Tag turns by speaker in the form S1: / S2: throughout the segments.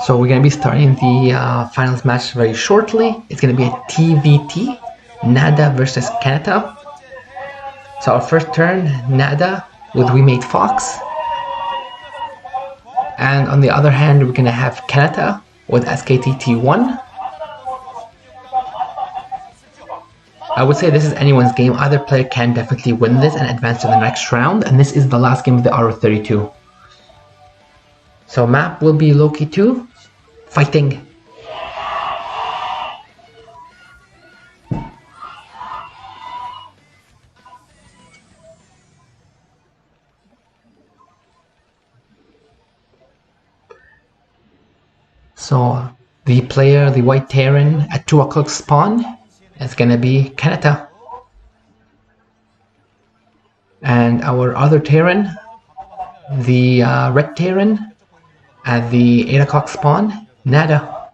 S1: So we're going to be starting the finals match very shortly. It's going to be a TVT, Nada versus Canata. So our first turn, Nada with We Made Fox. And on the other hand, we're going to have Canata with SKTT1. I would say this is anyone's game. Either player can definitely win this and advance to the next round. And this is the last game of the Ro32. So map will be Loki 2. Fighting. So the player, the white Terran at 2 o'clock spawn, is gonna be Canata. And our other Terran, the red Terran at the 8 o'clock spawn, Nada.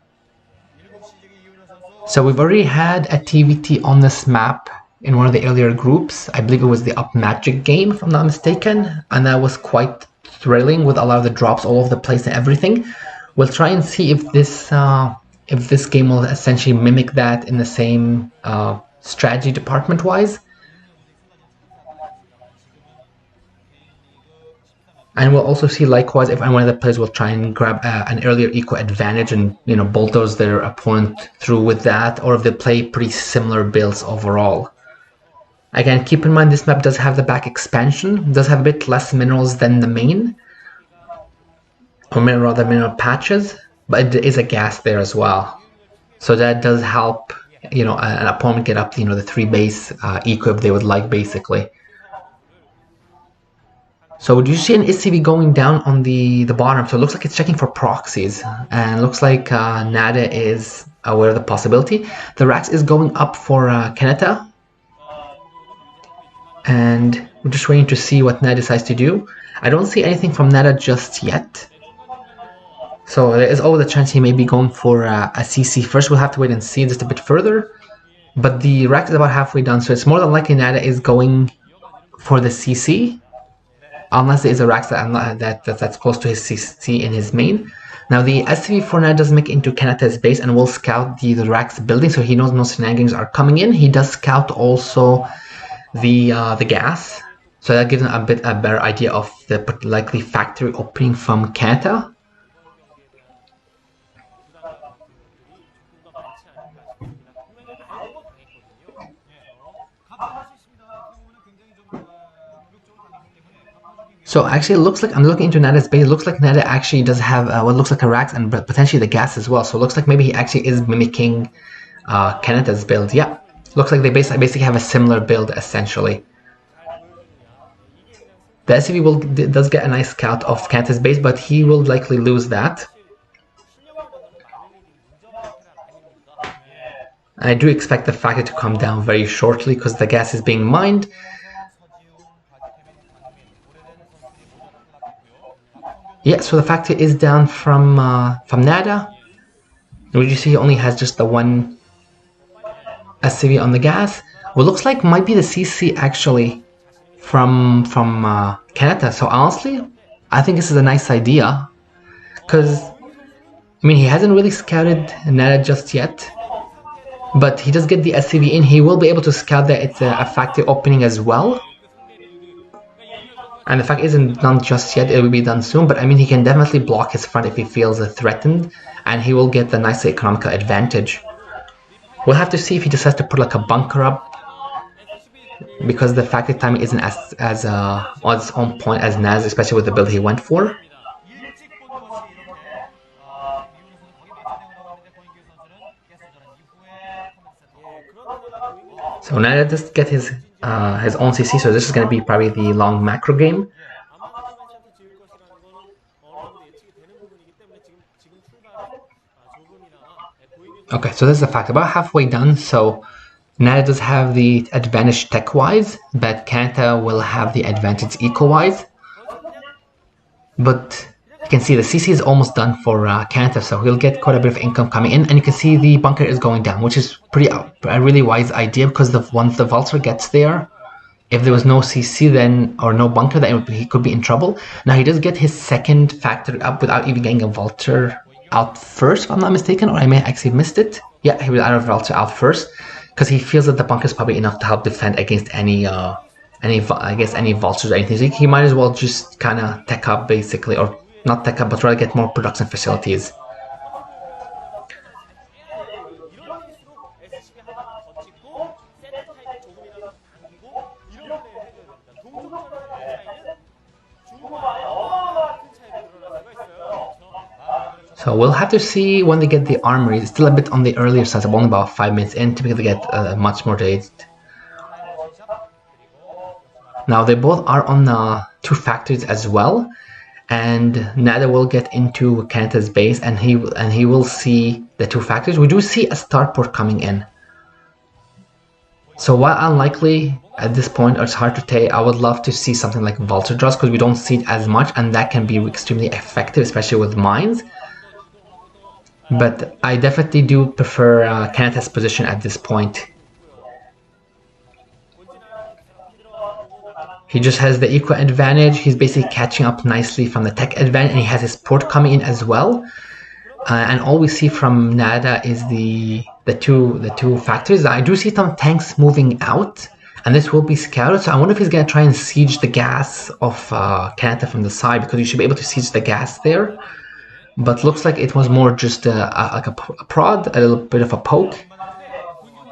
S1: So we've already had a TVT on this map in one of the earlier groups. I believe it was the Up Magic game, if I'm not mistaken, and that was quite thrilling with a lot of the drops all over the place and everything. We'll try and see if this game will essentially mimic that in the same strategy department-wise. And we'll also see likewise if one of the players will try and grab an earlier eco advantage and bulldoze their opponent through with that, or if they play pretty similar builds overall. Again, keep in mind this map does have the back expansion, does have a bit less minerals than the main, or rather mineral patches, but there is a gas there as well. So that does help an opponent get up the 3 base eco if they would like, basically. So do you see an SCV going down on the bottom? So it looks like it's checking for proxies, and it looks like Nada is aware of the possibility. The Rax is going up for Canata, and we're just waiting to see what Nada decides to do. I don't see anything from Nada just yet, so there is always a chance he may be going for a CC first. We'll have to wait and see just a bit further, but the Rax is about halfway done, so it's more than likely Nada is going for the CC. Unless there is a Rax that's close to his CC in his main. Now the SCV for Nada does make it into Canata's base and will scout the Rax building, so he knows no shenanigans are coming in. He does scout also the gas, so that gives him a better idea of the likely factory opening from Canata. So actually, it looks like I'm looking into Nada's base. It looks like Nada actually does have what looks like a Rax and potentially the gas as well. So it looks like maybe he actually is mimicking Canata's build. Yeah, looks like they basically have a similar build essentially. The SCV does get a nice scout of Canata's base, but he will likely lose that. I do expect the factory to come down very shortly because the gas is being mined. Yeah, so the factory is down from Nada. Would you see he only has just the one SCV on the gas? Well, looks like might be the CC actually from Canata. So honestly, I think this is a nice idea, because he hasn't really scouted Nada just yet, but he does get the SCV in. He will be able to scout that it's a factory opening as well. And the fact isn't done just yet, it will be done soon, but he can definitely block his front if he feels threatened, and he will get the nice economical advantage. We'll have to see if he decides to put like a bunker up, because the factory timing isn't as on its own point as Naz, especially with the build he went for. So Nada does get his own CC, so this is going to be probably the long macro game. Okay, so this is a fact. About halfway done, so Nada does have the advantage tech-wise, but Canata will have the advantage eco-wise. But you can see the CC is almost done for Canata, so he'll get quite a bit of income coming in, and you can see the bunker is going down, which is a really wise idea, because once the Vulture gets there, if there was no CC then, or no bunker, then he could be in trouble. Now he does get his second factory up without even getting a Vulture out first, if I'm not mistaken, or I may actually missed it. Yeah, he will either vulture out first because he feels that the bunker is probably enough to help defend against any I guess any vultures or anything. So he might as well just kind of tech up basically, or not tech up, but rather get more production facilities. So we'll have to see when they get the armory. It's still a bit on the earlier side. I'm only about 5 minutes in. Typically they get much more delayed. Now they both are on 2 factories as well, and Nada will get into Canata's base, and he will see the 2 factories. We do see a starport coming in. So while unlikely at this point, it's hard to say, I would love to see something like Vulture Draws because we don't see it as much, and that can be extremely effective, especially with mines. But I definitely do prefer Canata's position at this point. He just has the eco advantage. He's basically catching up nicely from the tech advantage, and he has his port coming in as well. And all we see from Nada is the two factories. I do see some tanks moving out, and this will be scouted. So I wonder if he's gonna try and siege the gas of Canata from the side, because you should be able to siege the gas there. But looks like it was more just like a prod, a little bit of a poke.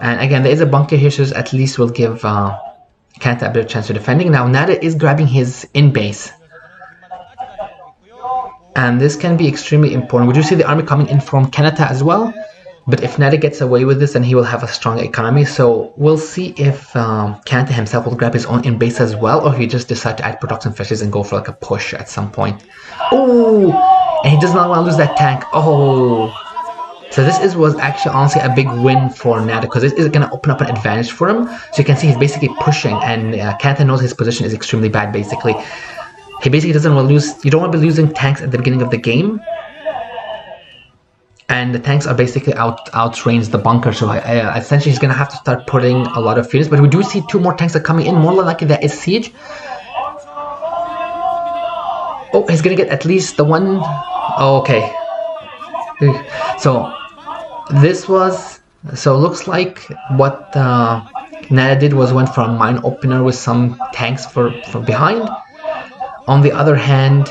S1: And again, there is a bunker here, so at least will give Canata a better chance of defending. Now Nada is grabbing his in-base, and this can be extremely important. We do see the army coming in from Canata as well, but if Nada gets away with this, then he will have a strong economy. So we'll see if Canata himself will grab his own in-base as well, or he just decide to add production fishes and go for like a push at some point. Oh! And he does not want to lose that tank. Oh! So this was actually honestly a big win for Nada, because this is going to open up an advantage for him. So you can see he's basically pushing, and Canata knows his position is extremely bad basically. He basically doesn't want to lose. You don't want to be losing tanks at the beginning of the game. And the tanks are basically outrange the bunker. So essentially he's going to have to start putting a lot of feeders. But we do see 2 more tanks are coming in. More than likely that is siege. Oh, he's going to get at least the one. Oh, okay. So this was, so looks like what Nada did was went for a mine opener with some tanks from behind. On the other hand,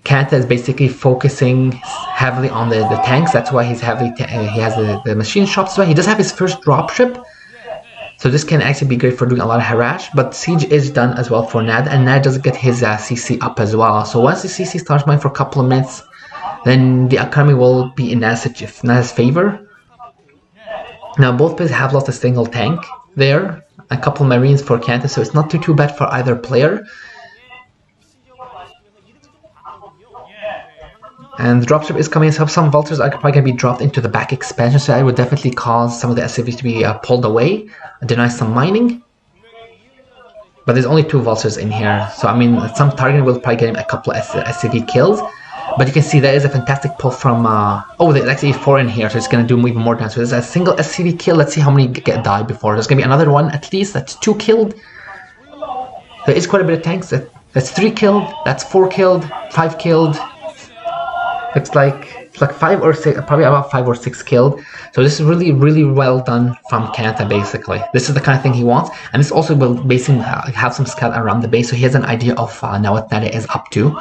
S1: Canata is basically focusing heavily on the tanks. That's why he's heavily he has the machine shops. So he does have his first dropship, so this can actually be great for doing a lot of harass. But siege is done as well for Nada, and Nada does get his CC up as well. So once the CC starts mining for a couple of minutes, then the economy will be in Nada's favor. Now both players have lost a single tank there, a couple of marines for Canata, so it's not too bad for either player. And the dropship is coming, so some vultures are probably going to be dropped into the back expansion, so that would definitely cause some of the SCVs to be pulled away, deny some mining. But there's only 2 vultures in here, so I mean, some target will probably get him a couple of SCV kills. But you can see there is a fantastic pull from, oh, there's actually 4 in here, so it's going to do even more damage. So there's a single SCV kill. Let's see how many die before. There's going to be another one at least. That's 2 killed. There is quite a bit of tanks. That's 3 killed. That's 4 killed. 5 killed. It's like 5 or 6, probably about 5 or 6 killed. So this is really well done from Canata basically. This is the kind of thing he wants, and this also will basically have some scout around the base, so he has an idea of now what Nada is up to.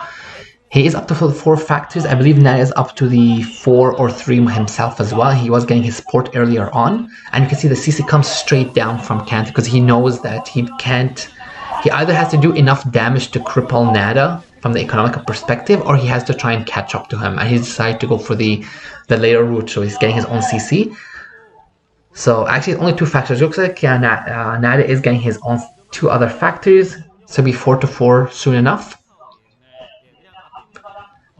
S1: He is up to 4 factories. I believe Nada is up to the 4 or 3 himself as well. He was getting his port earlier on, and you can see the CC comes straight down from Canata because he knows that he can't. He either has to do enough damage to cripple Nada from the economical perspective, or he has to try and catch up to him, and he decided to go for the later route, so he's getting his own CC. So actually only 2 factories. Looks like Nada is getting his own 2 other factories, so it'll be 4 to 4 soon enough.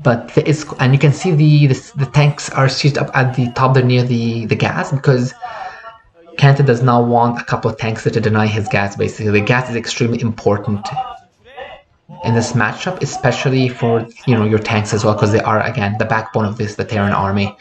S1: But there is, and you can see the tanks are seized up at the top there near the gas, because Canata does not want a couple of tanks to deny his gas basically. The gas is extremely important in this matchup, especially for your tanks as well, because they are again the backbone of the Terran army.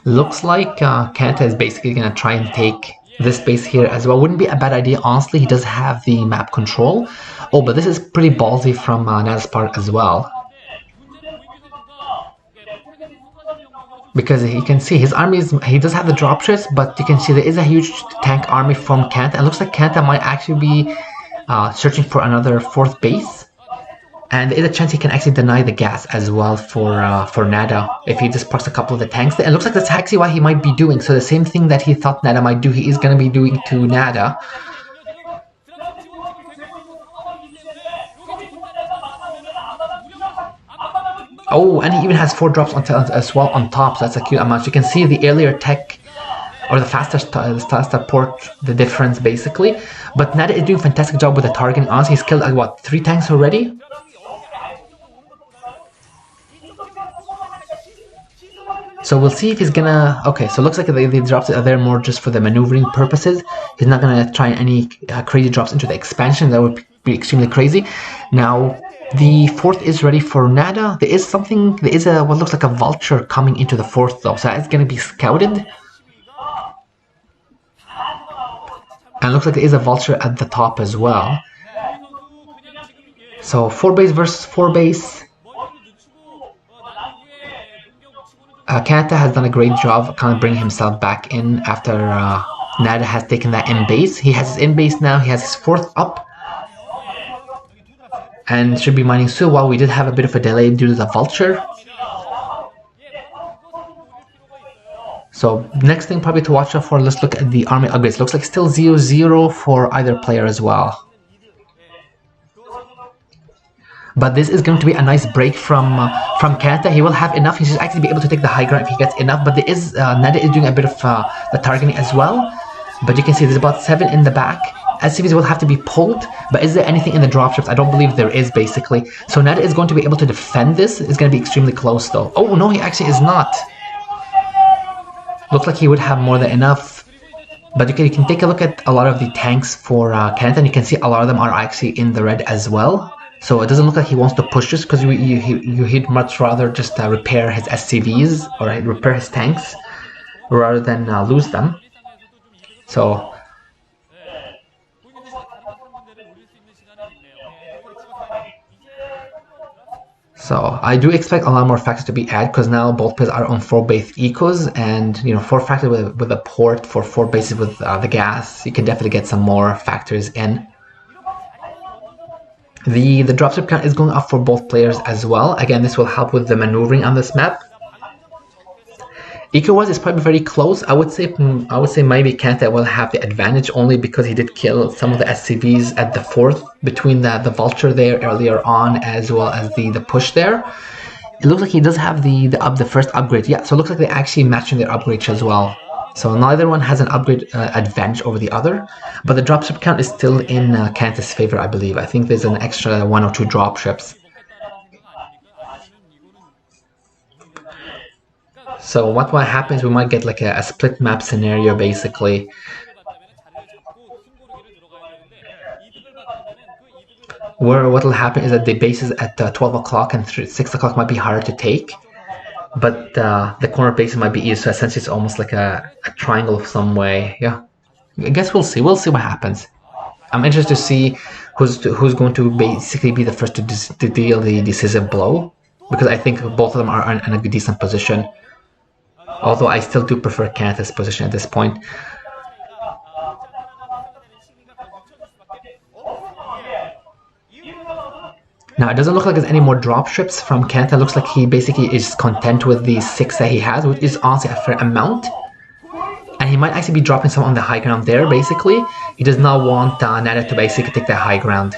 S1: Looks like Canata is basically gonna try and take this base here as well. Wouldn't be a bad idea, honestly. He does have the map control. Oh, but this is pretty ballsy from Nada's part as well. Because you can see his army he does have the dropships, but you can see there is a huge tank army from Canata. It looks like Canata might actually be searching for another 4th base. And there is a chance he can actually deny the gas as well for Nada if he just parks a couple of the tanks. It looks like that's actually what he might be doing. So the same thing that he thought Nada might do, he is going to be doing to Nada. Oh, and he even has 4 drops as well on top, so that's a cute amount. You can see the earlier tech, or the faster port, the difference basically. But Nada is doing a fantastic job with the targeting. Honestly, he's killed like what, 3 tanks already? So we'll see if he's gonna... Okay, so it looks like the drops are there more just for the maneuvering purposes. He's not gonna try any crazy drops into the expansion. That would be extremely crazy. Now, the 4th is ready for Nada. There is a what looks like a vulture coming into the 4th though. So that's gonna be scouted. And it looks like there is a vulture at the top as well. So 4 base versus 4 base. Canata has done a great job kind of bringing himself back in after Nada has taken that in base. He has his in base now. He has his 4th up. And should be mining soon. While we did have a bit of a delay due to the vulture. So next thing probably to watch out for, let's look at the army upgrades. Looks like still 0-0 for either player as well. But this is going to be a nice break from Canata. He will have enough. He should actually be able to take the high ground if he gets enough. But there is Nada is doing a bit of the targeting as well. But you can see there's about 7 in the back. SCVs will have to be pulled. But is there anything in the dropships? I don't believe there is, basically. So Nada is going to be able to defend this. It's going to be extremely close, though. Oh, no, he actually is not. Looks like he would have more than enough. But you can take a look at a lot of the tanks for Canata, and you can see a lot of them are actually in the red as well. So it doesn't look like he wants to push this, because he'd much rather just repair his SCVs or repair his tanks rather than lose them. So I do expect a lot more factors to be added, because now both players are on 4 base ecos, and 4 factors with a port for 4 bases with the gas, you can definitely get some more factors in. The dropship count is going up for both players as well. Again, this will help with the maneuvering on this map. Eco-wise is probably very close. I would say maybe Canata will have the advantage, only because he did kill some of the SCVs at the 4th between the vulture there earlier on, as well as the push there. It looks like he does have the first upgrade. Yeah, so it looks like they're actually matching their upgrades as well. So neither one has an upgrade advantage over the other, but the dropship count is still in Canata's favor, I believe. I think there's an extra 1 or 2 dropships. So what might happen is we might get like a split map scenario, basically. Where what will happen is that the bases at 12 o'clock and 6 o'clock might be harder to take. But the corner bases might be easier, so essentially it's almost like a triangle of some way. Yeah, I guess we'll see. We'll see what happens. I'm interested to see who's going to basically be the first to deal the decisive blow, because I think both of them are in a decent position. Although I still do prefer Canata's position at this point. Now, it doesn't look like there's any more dropships from Canata. It looks like he basically is content with the 6 that he has, which is honestly a fair amount. And he might actually be dropping some on the high ground there, basically. He does not want Nada to basically take the high ground.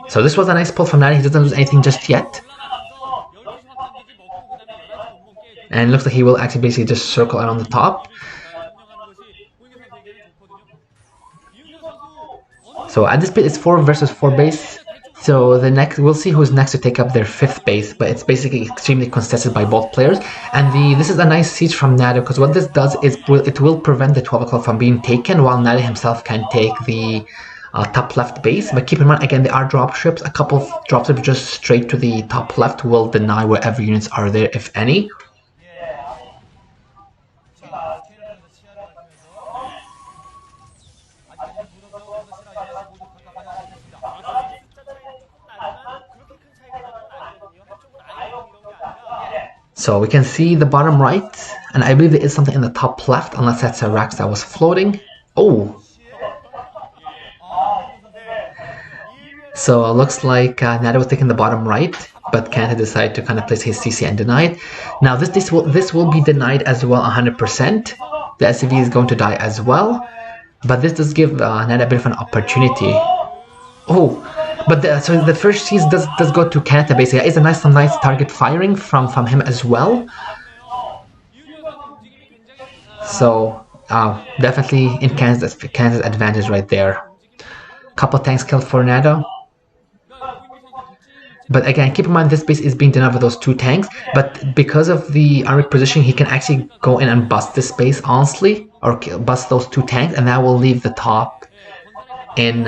S1: So this was a nice pull from Nada. He doesn't lose anything just yet. And it looks like he will actually basically just circle around the top. So at this bit, it's 4 versus 4 base. So we'll see who's next to take up their 5th base, but it's basically extremely contested by both players. And this is a nice siege from Nada, because what this does is it will prevent the 12 o'clock from being taken, while Nada himself can take the top left base. But keep in mind, again, there are dropships. A couple of dropships just straight to the top left will deny wherever units are there, if any. So we can see the bottom right, and I believe there is something in the top left, unless that's a Rax that was floating. Oh! So it looks like Nada was taking the bottom right, but Canata decided to kind of place his CC and deny it. Now this will be denied as well 100%. The SCV is going to die as well, but this does give Nada a bit of an opportunity. Oh, but so the first seas does go to Canata basically. It's some nice target firing from him as well. So definitely in Canata's advantage right there. Couple tanks killed for Nada. But again, keep in mind this base is being denied with those 2 tanks, but because of the armored position, he can actually go in and bust this base honestly, or bust those 2 tanks, and that will leave the top in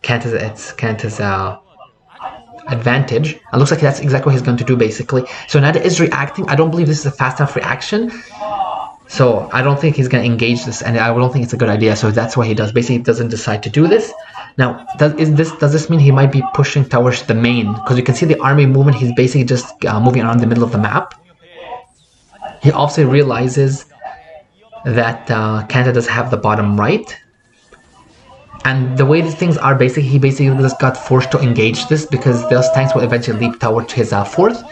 S1: Canata's advantage. It looks like that's exactly what he's going to do basically. So Nada is reacting. I don't believe this is a fast enough reaction. So I don't think he's going to engage this, and I don't think it's a good idea. So that's why he does. Basically, he doesn't decide to do this. Now, does this mean he might be pushing towards the main? Because you can see the army movement. He's basically just moving around the middle of the map. He also realizes that Canada does have the bottom right. And the way these things are, basically, he basically just got forced to engage this because those tanks will eventually leap towards his fourth.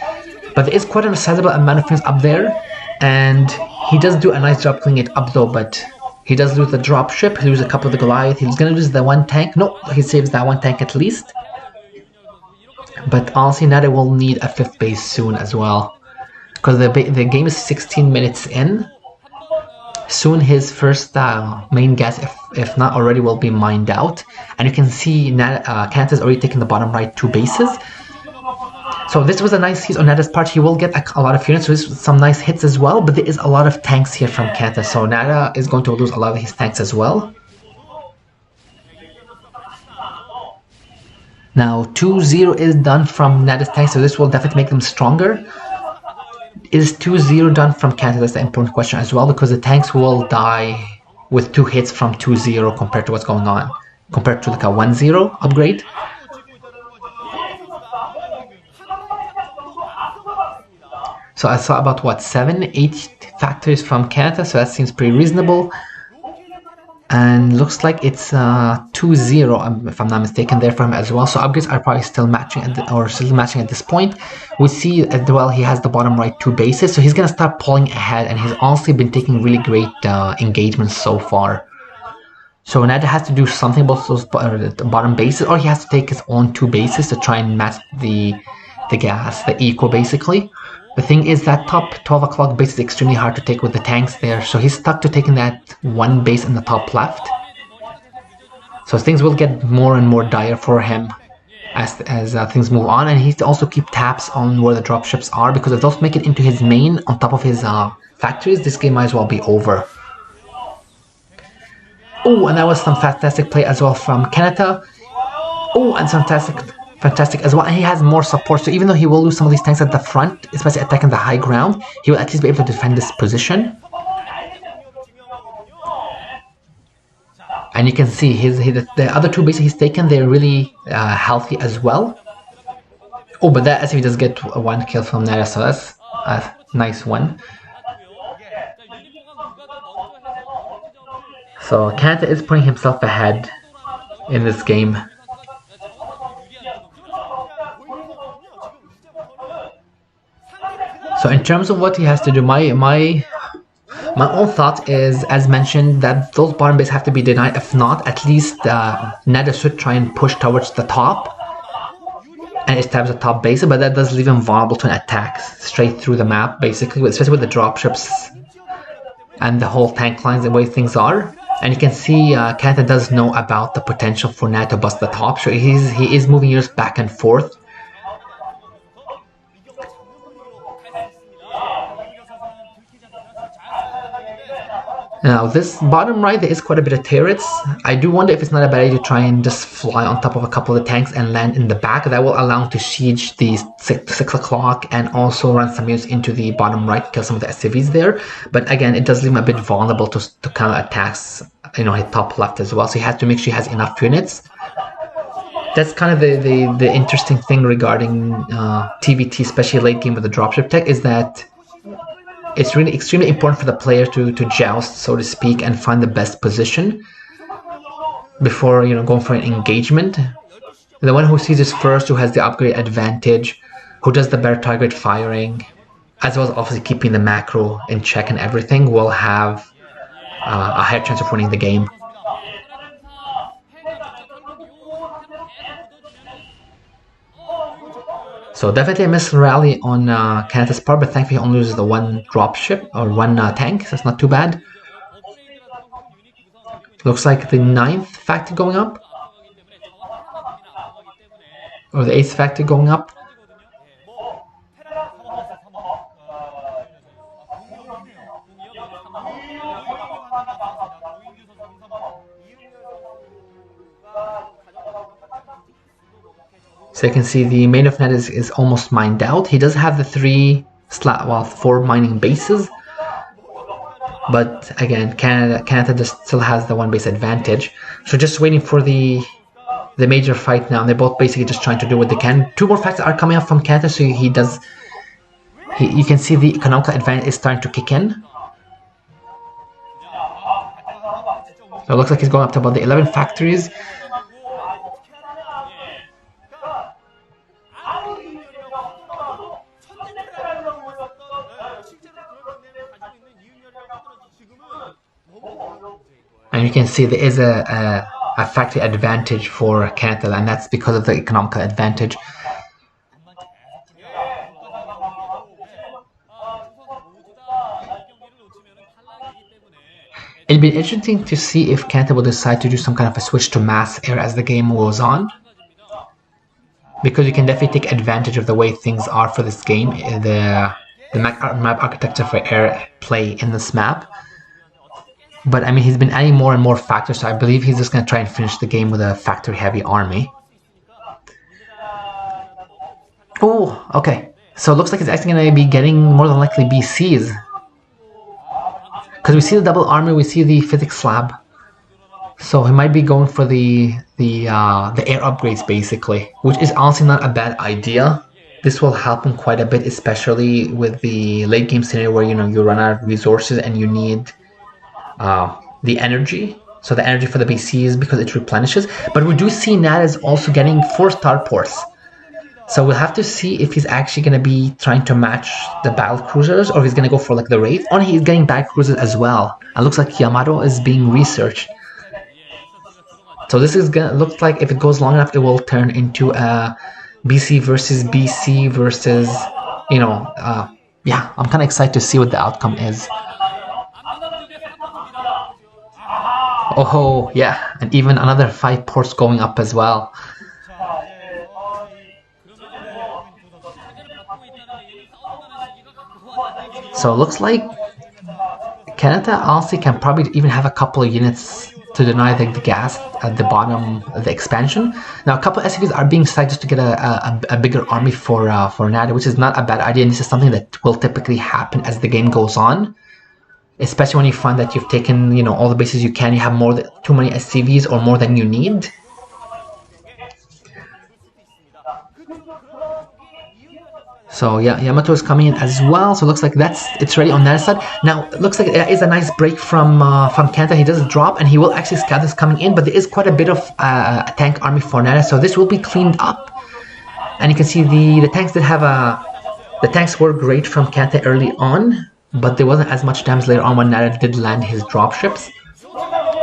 S1: But there is quite a sizable amount of things up there. And he does do a nice job cleaning it up though, but he does lose the dropship, he loses a couple of the Goliath, he's gonna lose the 1 tank. No, he saves that 1 tank at least. But honestly, Nada will need a 5th base soon as well. Because the game is 16 minutes in. Soon his first main gas, if not already, will be mined out. And you can see Canata's already taken the bottom right 2 bases. So this was a nice hit on Nada's part. He will get a lot of units, so this was some nice hits as well, but there is a lot of tanks here from Canata, so Nada is going to lose a lot of his tanks as well. Now 2-0 is done from Nada's tanks, so this will definitely make them stronger. Is 2-0 done from Canata? That's the important question as well, because the tanks will die with 2 hits from 2-0 compared to what's going on, compared to like a 1-0 upgrade. So I saw about what, 7-8 factories from Canada, so that seems pretty reasonable. And looks like it's 2-0 if I'm not mistaken there for him as well. So upgrades are probably still matching at this point. We see as well he has the bottom right 2 bases, so he's gonna start pulling ahead, and he's honestly been taking really great engagements so far. So Nada has to do something about those bottom bases, or he has to take his own 2 bases to try and match the equal basically. The thing is that top 12 o'clock base is extremely hard to take with the tanks there, so he's stuck to taking that 1 base in the top left. So things will get more and more dire for him as things move on, and he has to also keep tabs on where the dropships are, because if those make it into his main on top of his factories, this game might as well be over. Oh, and that was some fantastic play as well from Canata. Oh, and some fantastic as well, and he has more support, so even though he will lose some of these tanks at the front, especially attacking the high ground, he will at least be able to defend this position. And you can see the other 2 bases he's taken, they're really healthy as well. Oh, but that SCV does get 1 kill from Nada, so that's a nice one. So Canata is putting himself ahead in this game. So in terms of what he has to do, my own thought is, as mentioned, that those bottom bases have to be denied. If not, at least Nada should try and push towards the top and establish the top base, but that does leave him vulnerable to an attack straight through the map, basically, especially with the dropships and the whole tank lines, the way things are. And you can see Canata does know about the potential for Nada to bust the top, so he is moving units back and forth. Now this bottom right, there is quite a bit of turrets. I do wonder if it's not a bad idea to try and just fly on top of a couple of the tanks and land in the back. That will allow him to siege the 6 o'clock and also run some units into the bottom right, kill some of the SCVs there. But again, it does leave him a bit vulnerable to counter attacks, his top left as well. So he has to make sure he has enough units. That's kind of the interesting thing regarding TVT, especially late game with the dropship tech, is that it's really extremely important for the player to joust, so to speak, and find the best position before going for an engagement. The one who sees this first, who has the upgrade advantage, who does the better target firing, as well as obviously keeping the macro in check and everything, will have a higher chance of winning the game. So definitely a missed rally on Canata's part, but thankfully he only loses the one dropship or one tank, so that's not too bad. Looks like the 9th factor going up, or the 8th factor going up. So you can see the main of net is almost mined out. He does have the 4 mining bases, but again, Canata just still has the 1 base advantage. So just waiting for the major fight now. And they're both basically just trying to do what they can. 2 more factors are coming up from Canata, so you can see the economical advantage is starting to kick in. So it looks like he's going up to about the 11 factories. And you can see there is a factory advantage for Canata, and that's because of the economical advantage. It'd be interesting to see if Canata will decide to do some kind of a switch to mass air as the game goes on, because you can definitely take advantage of the way things are for this game, the map architecture for air play in this map. But I mean, he's been adding more and more factors, so I believe he's just going to try and finish the game with a factory-heavy army. Oh, okay. So it looks like he's actually going to be getting more than likely BCs. Because we see the double armor, we see the physics slab. So he might be going for the air upgrades, basically. Which is honestly not a bad idea. This will help him quite a bit, especially with the late game scenario where you run out of resources and you need the energy. So the energy for the BCs, because it replenishes. But we do see Nat is also getting 4 starports. So we'll have to see if he's actually going to be trying to match the battle cruisers, or if he's going to go for like the Wraith, or he's getting battle cruisers as well. It looks like Yamato is being researched. So this is gonna looks like if it goes long enough, it will turn into a BC versus yeah, I'm kind of excited to see what the outcome is. Oh yeah, and even another 5 ports going up as well. So it looks like Canata honestly can probably even have a couple of units to deny the gas at the bottom of the expansion. Now a couple of SCVs are being signed just to get a bigger army for Nata, which is not a bad idea, and this is something that will typically happen as the game goes on. Especially when you find that you've taken all the bases you can, you have too many SCVs or more than you need. So yeah, Yamato is coming in as well. So it looks like it's ready on that side. Now it looks like there is a nice break from Canata. He does drop, and he will actually scout this coming in, but there is quite a bit of a tank army for Nata, so this will be cleaned up. And you can see the tanks did have the tanks were great from Canata early on, but there wasn't as much damage later on when Nata did land his dropships.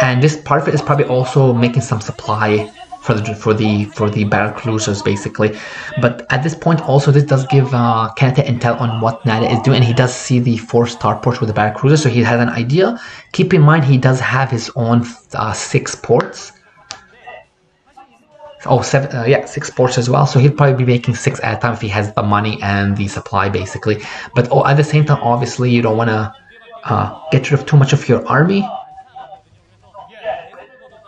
S1: And this part of it is probably also making some supply for the battle cruisers, basically. But at this point also, this does give Canata intel on what Nata is doing, and he does see the 4 starports with the battle cruiser, so he has an idea. Keep in mind he does have his own 6 ports. Oh, 6 ports as well, so he'll probably be making 6 at a time if he has the money and the supply, basically. But at the same time, obviously you don't want to get rid of too much of your army,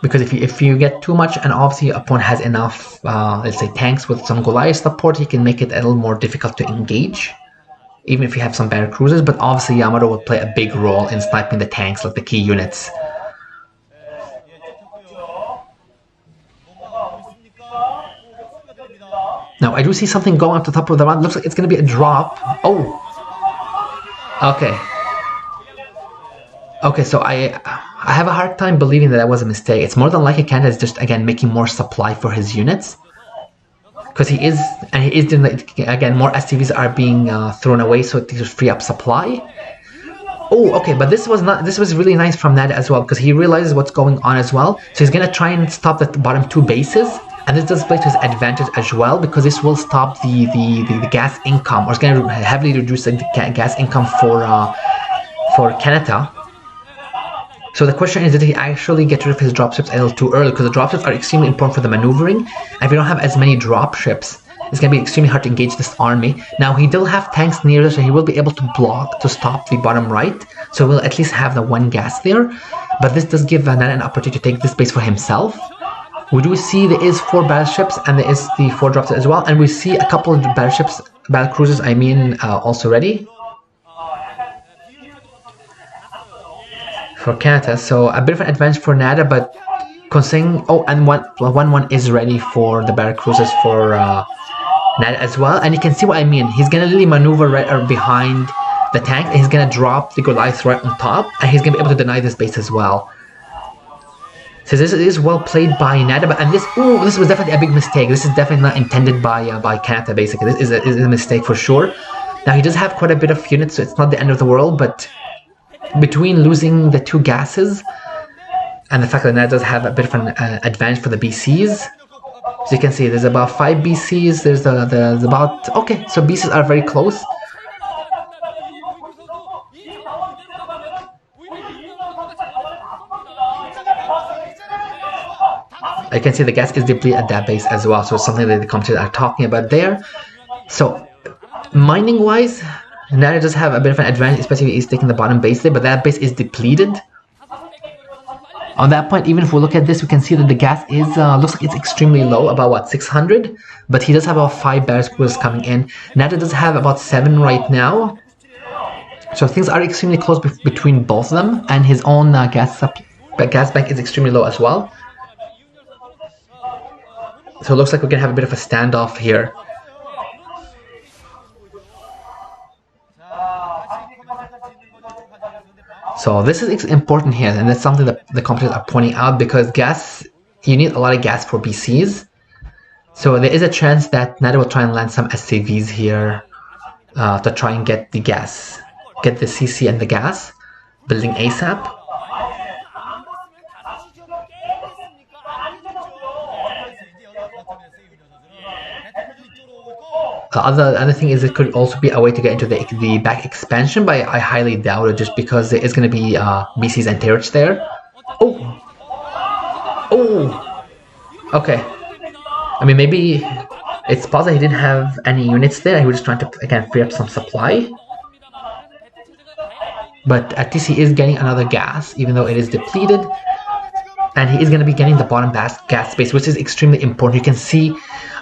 S1: because if you get too much, and obviously your opponent has enough let's say tanks with some Goliath support, he can make it a little more difficult to engage, even if you have some battle cruisers. But obviously Yamato will play a big role in sniping the tanks, like the key units. Now I do see something going up the top of the round. Looks like it's going to be a drop. Oh, okay. Okay, so I have a hard time believing that that was a mistake. It's more than likely Canada is just again making more supply for his units. Because he is doing, again, more SCVs are being thrown away, so to free up supply. Oh, okay, but this was really nice from Ned as well, because he realizes what's going on as well. So he's gonna try and stop the bottom two bases, and this does play to his advantage as well, because this will stop the gas income, or it's gonna heavily reduce the gas income for Canata. So the question is, did he actually get rid of his dropships a little too early? Because the dropships are extremely important for the maneuvering. And if you don't have as many dropships, it's going to be extremely hard to engage this army. Now, he will have tanks near there, so he will be able to block, to stop the bottom right. So we'll at least have the one gas there. But this does give Nana an opportunity to take this base for himself. We do see there is 4 battleships, and there is the 4 dropships as well. And we see a couple of battleships, battle cruisers, also ready for Canada. So a bit of an advantage for Nada, but considering, oh, and one is ready for the battle cruisers for Nada as well. And you can see what I mean. He's gonna really maneuver right behind the tank, and he's gonna drop the Goliath right on top, and he's gonna be able to deny this base as well. So this is well played by Nada, and this was definitely a big mistake. This is definitely not intended by Canada. Basically, this is a mistake for sure. Now he does have quite a bit of units, so it's not the end of the world, but between losing the 2 gases and the fact that Nat does have a bit of an advantage for the BCs, so you can see there's about 5 BCs, there's about, okay, so BCs are very close. I can see the gas is depleted at that base as well, so it's something that the commentators are talking about there. So mining wise, Nana does have a bit of an advantage, especially if he's taking the bottom base there, but that base is depleted. On that point, even if we look at this, we can see that the gas is looks like it's extremely low, about what, 600, but he does have about 5 barrels coming in. Nana does have about 7 right now, so things are extremely close between both of them, and his own gas bank is extremely low as well. So it looks like we're gonna have a bit of a standoff here. So this is important here, and that's something that the companies are pointing out, because gas, you need a lot of gas for BCs. So there is a chance that Nada will try and land some SCVs here to try and get the gas, get the CC and the gas, building ASAP. The other thing is, it could also be a way to get into the back expansion, but I highly doubt it, just because there is going to be BCs and turrets there. Oh, okay. I mean, maybe it's possible he didn't have any units there. He was just trying to, again, free up some supply. But at least he is getting another gas, even though it is depleted. And he is going to be getting the bottom gas space, which is extremely important. You can see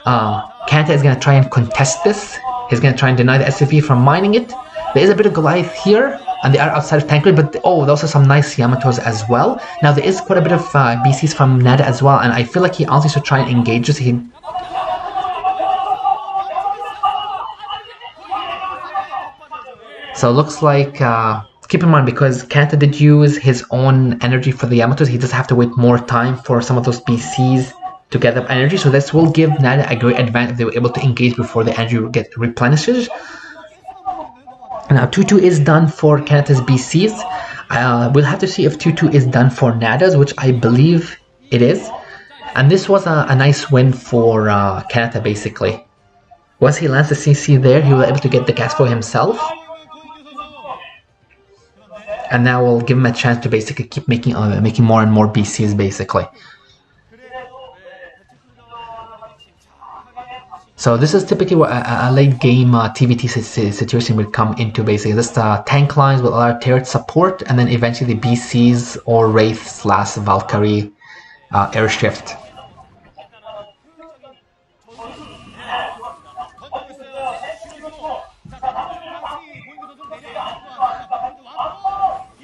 S1: Canata is going to try and contest this. He's going to try and deny the SCV from mining it. There is a bit of Goliath here, and they are outside of tank grid, but oh, there's also some nice Yamatos as well. Now there is quite a bit of BCs from Nada as well, and I feel like he honestly should try and engage this. So it looks like, keep in mind, because Canata did use his own energy for the Yamatos, he does have to wait more time for some of those BCs to get up energy, so this will give Nada a great advantage if they were able to engage before the energy replenishes. Now 2-2 is done for Canada's BCs. We'll have to see if 2-2 is done for Nada's, which I believe it is. And this was a nice win for Canada, basically. Once he lands the CC there, he will be able to get the gas for himself. And now we'll give him a chance to basically keep making more and more BCs, basically. So this is typically what a late game TVT situation would come into, basically. This tank lines with a lot of turret support, and then eventually the BCs or Wraith/Valkyrie airshift.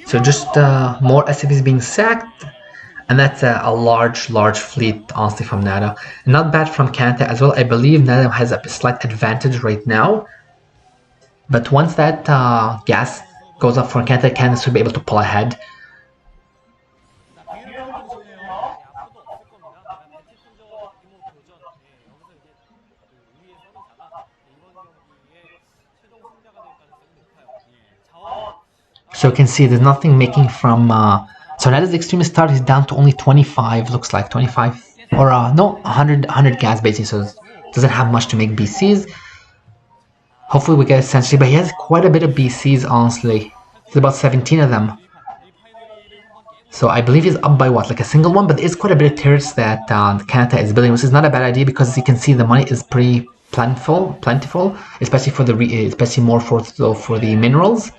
S1: So just more SCVs being sacked. And that's a large fleet, honestly, from Nada. Not bad from Canata as well. I believe Nada has a slight advantage right now. But once that gas goes up for Canata, Canada should be able to pull ahead. So you can see there's nothing making from... so that is the extremist start. He's down to only 25, looks like 25, or no, 100 gas basically, so doesn't have much to make BCs. Hopefully we get essentially, but he has quite a bit of BCs, honestly. There's about 17 of them. So I believe he's up by what, like a single one, but there is quite a bit of turrets that Canata is building, which is not a bad idea because you can see the money is pretty plentiful, especially for the especially more for the minerals.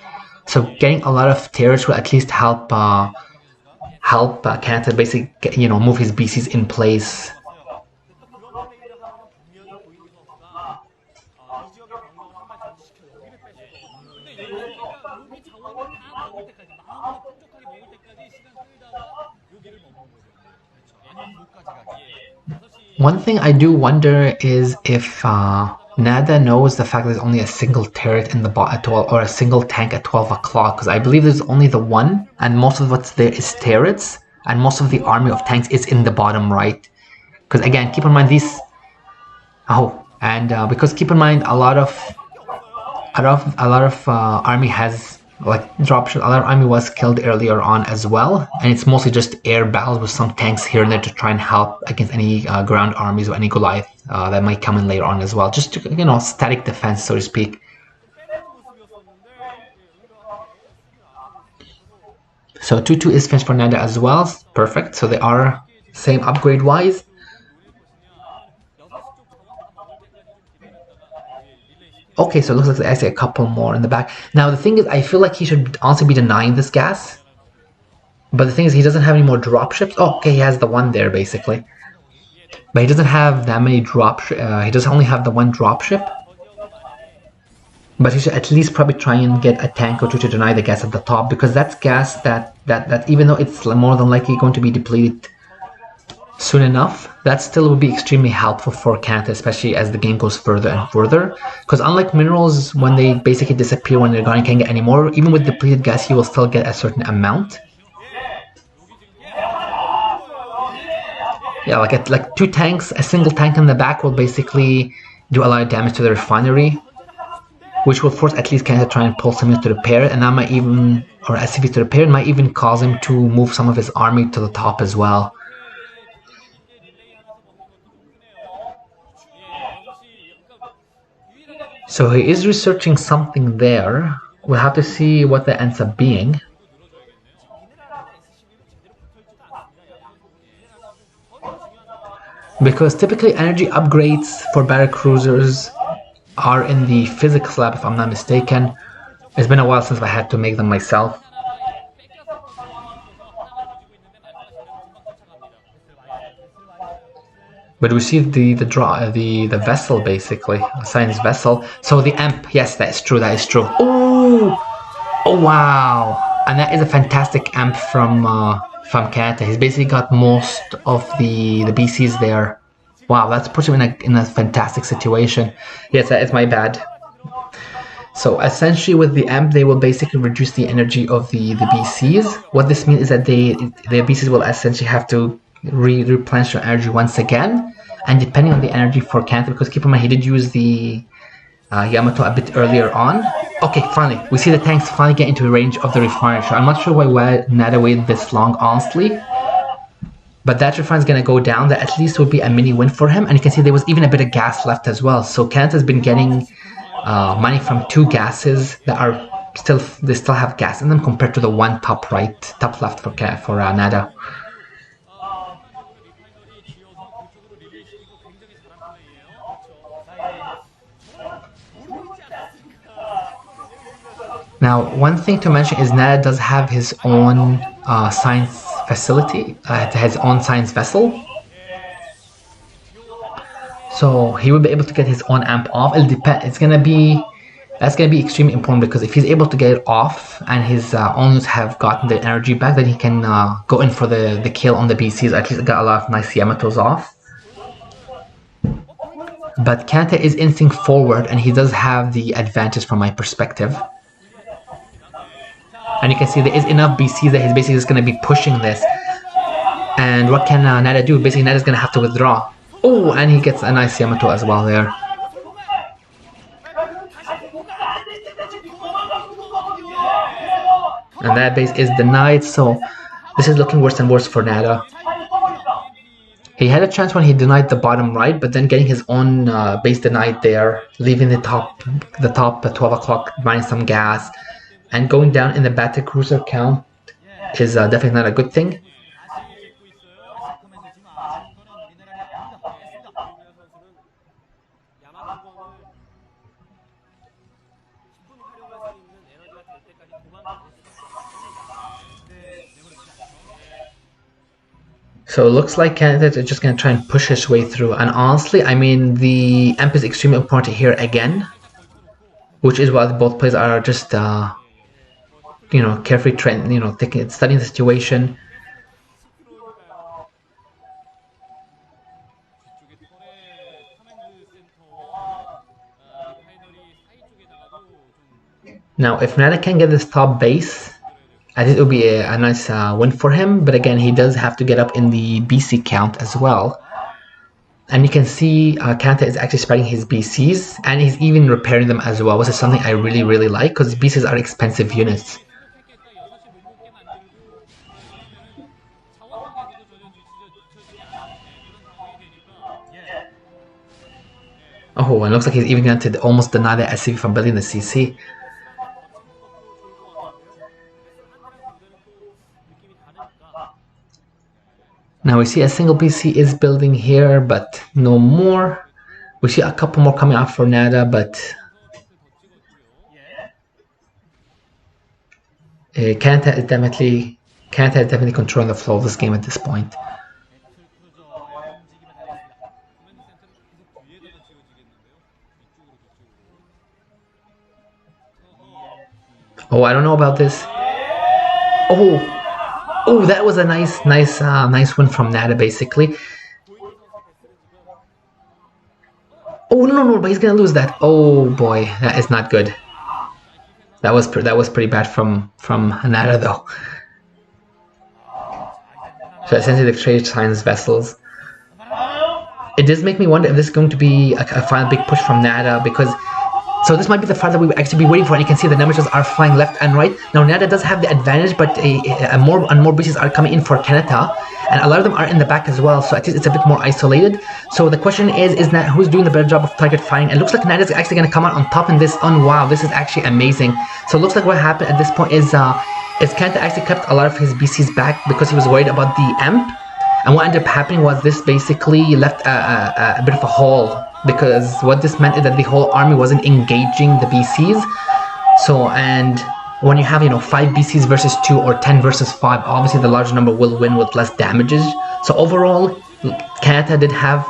S1: So getting a lot of turrets will at least help Canata basically move his BCs in place. One thing I do wonder is if Nada knows the fact that there's only a single turret in the bot at 12, or a single tank at 12 o'clock, because I believe there's only the one, and most of what's there is turrets, and most of the army of tanks is in the bottom right. Because again, keep in mind these... because keep in mind a lot of army has dropship. A lot of army was killed earlier on as well, and it's mostly just air battles with some tanks here and there to try and help against any ground armies or any Goliath that might come in later on as well, just to static defense, so to speak. So 2-2 is finished for Nanda as well. Perfect. So they are same upgrade wise. Okay, so it looks like there's actually a couple more in the back. Now the thing is, I feel like he should also be denying this gas. But the thing is, he doesn't have any more dropships. Oh, okay, he has the one there basically. But he doesn't have that many he doesn't only have the one dropship. But he should at least probably try and get a tank or two to deny the gas at the top, because that's gas that even though it's more than likely going to be depleted soon enough, that still will be extremely helpful for Canata, especially as the game goes further and further. Because unlike minerals, when they basically disappear when they're gone, you can't get any more. Even with depleted gas, you will still get a certain amount. Yeah, like two tanks, a single tank in the back will basically do a lot of damage to the refinery, which will force at least Canata to try and pull something to repair it, and that might even, or SCV to repair it, might even cause him to move some of his army to the top as well. So he is researching something there. We'll have to see what that ends up being. Because typically energy upgrades for battle cruisers are in the physics lab, if I'm not mistaken. It's been a while since I had to make them myself. But we see the vessel basically, a science vessel. So the amp, yes, that is true. Oh wow! And that is a fantastic amp from Canata. He's basically got most of the BCs there. Wow, that's put him in a fantastic situation. Yes, that is my bad. So essentially with the amp, they will basically reduce the energy of the BCs. What this means is that the BCs will essentially have to replenish their energy once again. And depending on the energy for Canata, because keep in mind he did use the Yamato a bit earlier on. Okay, finally, we see the tanks finally get into range of the refinery. So I'm not sure why Nada waited this long, honestly. But that refinery is going to go down. That at least would be a mini win for him. And you can see there was even a bit of gas left as well. So Canata has been getting money from two gases that are they still have gas in them compared to the one top left for Nada. Now, one thing to mention is Nada does have his own science facility, his own science vessel. So he will be able to get his own amp off. It'll depend. That's gonna be extremely important, because if he's able to get it off and his own units have gotten the energy back, then he can go in for the kill on the BCs. At least got a lot of nice Yamatos off. But Canata is inching forward, and he does have the advantage from my perspective. And you can see there is enough BCs that he's basically just going to be pushing this. And what can Nada do? Basically, Nada's going to have to withdraw. Oh, and he gets a nice Yamato as well there. And that base is denied, so this is looking worse and worse for Nata. He had a chance when he denied the bottom right, but then getting his own base denied there, leaving the top at 12 o'clock buying some gas, and going down in the battle cruiser count is definitely not a good thing. So it looks like Canada is just going to try and push his way through. And honestly, I mean, the amp is extremely important here again, which is why both players are just, carefully studying the situation. Now, if Nata can get this top base, I think it would be a nice win for him, but again, he does have to get up in the BC count as well. And you can see Canata is actually spreading his BCs, and he's even repairing them as well, which is something I really, really like, because BCs are expensive units. Oh, and it looks like he's even going to almost deny the SCV from building the CC. Now we see a single BC is building here, but no more. We see a couple more coming out for Nata, but Canata is definitely controlling the flow of this game at this point. Oh, I don't know about this. Oh, that was a nice win from Nata, basically. Oh no, but he's gonna lose that. Oh boy, that is not good. That was pretty bad from Nata though. So essentially, they've traded Science vessels. It does make me wonder if this is going to be a final big push from Nata, because so this might be the fight that we would actually be waiting for, and you can see the numbers are flying left and right. Now Nata does have the advantage, but more and more bases are coming in for Canata, and a lot of them are in the back as well, so at least it's a bit more isolated. So the question is Nata, who's doing the better job of target firing? It looks like Nata is actually going to come out on top in this. Wow, this is actually amazing. So it looks like what happened at this point is Canata actually kept a lot of his BCs back because he was worried about the amp, and what ended up happening was this basically left a bit of a hole, because what this meant is that the whole army wasn't engaging the BCs. So, and when you have 5 BCs versus 2 or 10 versus 5, obviously the larger number will win with less damages. So overall, Canata did have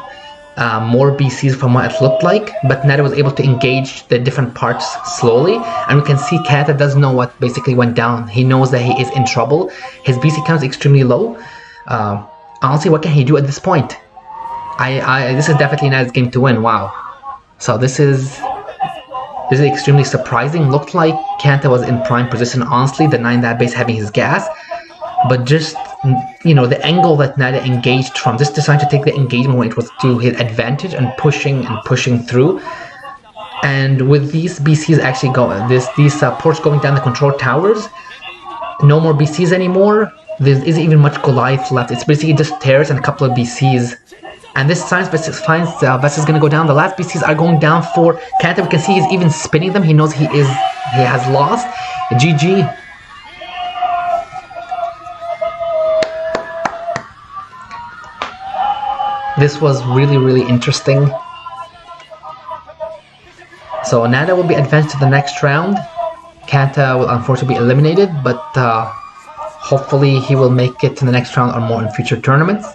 S1: more BCs from what it looked like, but Nata was able to engage the different parts slowly, and we can see Canata does know what basically went down. He knows that he is in trouble. His BC count is extremely low. Honestly, what can he do at this point? This is definitely Nata's game to win. Wow. So this is extremely surprising. Looked like Canata was in prime position, honestly, denying that base having his gas. But just, the angle that Nata engaged from, just deciding to take the engagement when it was to his advantage and pushing through. And with these BCs actually going, these ports going down the control towers, no more BCs anymore. There isn't even much Goliath left. It's basically just Terrors and a couple of BCs. And this Science vessel is going to go down. The last BCs are going down for Canata. We can see he's even spinning them. He knows he has lost. GG. This was really, really interesting. So Nata will be advanced to the next round. Canata will unfortunately be eliminated, but hopefully he will make it to the next round or more in future tournaments.